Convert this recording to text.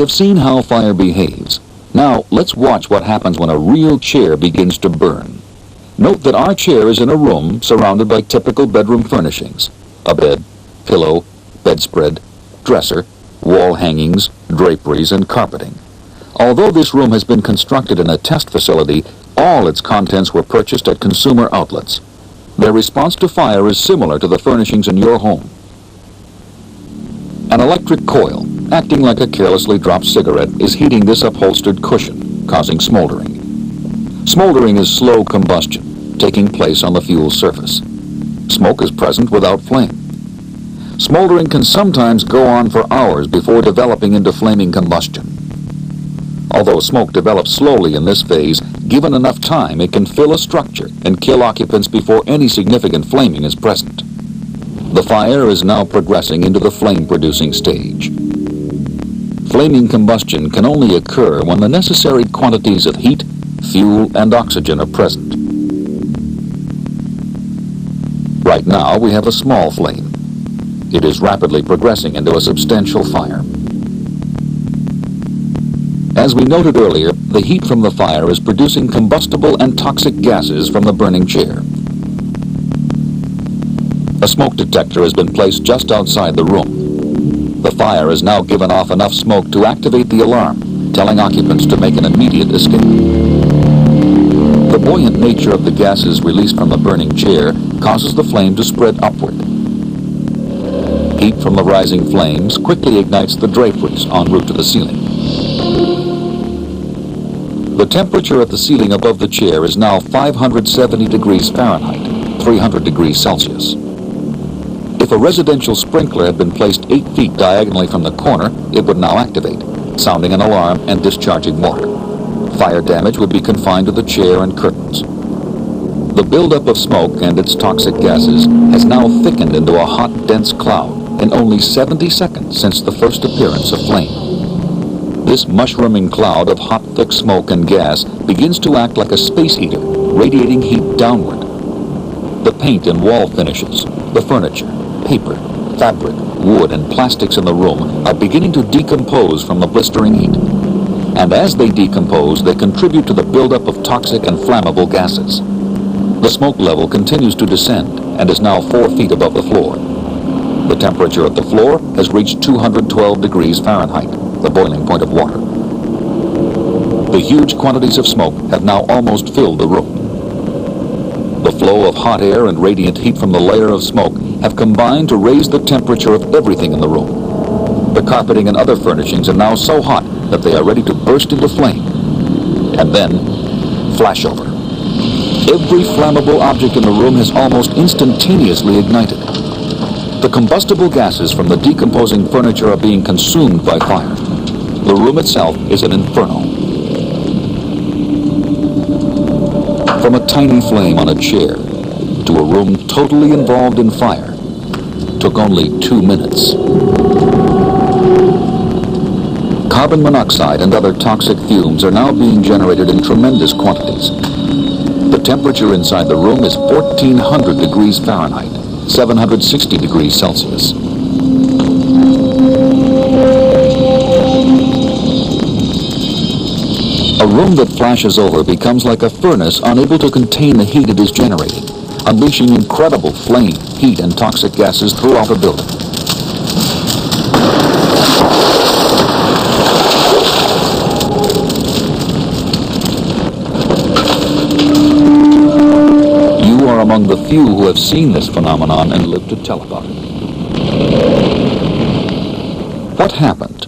have seen how fire behaves. Now, let's watch what happens when a real chair begins to burn. Note that our chair is in a room surrounded by typical bedroom furnishings: a bed, pillow, bedspread, dresser, wall hangings, draperies, and carpeting. Although this room has been constructed in a test facility, all its contents were purchased at consumer outlets. Their response to fire is similar to the furnishings in your home. An electric coil, acting like a carelessly dropped cigarette, is heating this upholstered cushion, causing smoldering. Smoldering is slow combustion, taking place on the fuel surface. Smoke is present without flame. Smoldering can sometimes go on for hours before developing into flaming combustion. Although smoke develops slowly in this phase, given enough time, it can fill a structure and kill occupants before any significant flaming is present. The fire is now progressing into the flame-producing stage. Flaming combustion can only occur when the necessary quantities of heat, fuel, and oxygen are present. Right now, we have a small flame. It is rapidly progressing into a substantial fire. As we noted earlier, the heat from the fire is producing combustible and toxic gases from the burning chair. A smoke detector has been placed just outside the room. The fire has now given off enough smoke to activate the alarm, telling occupants to make an immediate escape. The buoyant nature of the gases released from the burning chair causes the flame to spread upward. Heat from the rising flames quickly ignites the draperies en route to the ceiling. The temperature at the ceiling above the chair is now 570 degrees Fahrenheit, 300 degrees Celsius. If a residential sprinkler had been placed 8 feet diagonally from the corner, it would now activate, sounding an alarm and discharging water. Fire damage would be confined to the chair and curtains. The buildup of smoke and its toxic gases has now thickened into a hot, dense cloud in only 70 seconds since the first appearance of flame. This mushrooming cloud of hot, thick smoke and gas begins to act like a space heater, radiating heat downward. The paint and wall finishes, the furniture, paper, fabric, wood, and plastics in the room are beginning to decompose from the blistering heat. And as they decompose, they contribute to the buildup of toxic and flammable gases. The smoke level continues to descend and is now 4 feet above the floor. The temperature at the floor has reached 212 degrees Fahrenheit, the boiling point of water. The huge quantities of smoke have now almost filled the room. The flow of hot air and radiant heat from the layer of smoke have combined to raise the temperature of everything in the room. The carpeting and other furnishings are now so hot that they are ready to burst into flame. And then, flashover. Every flammable object in the room has almost instantaneously ignited. The combustible gases from the decomposing furniture are being consumed by fire. The room itself is an inferno. From a tiny flame on a chair to a room totally involved in fire took only 2 minutes. Carbon monoxide and other toxic fumes are now being generated in tremendous quantities. The temperature inside the room is 1,400 degrees Fahrenheit, 760 degrees Celsius. A room that flashes over becomes like a furnace unable to contain the heat it is generating, unleashing incredible flame, heat, and toxic gases throughout the building. You are among the few who have seen this phenomenon and lived to tell about it. What happened?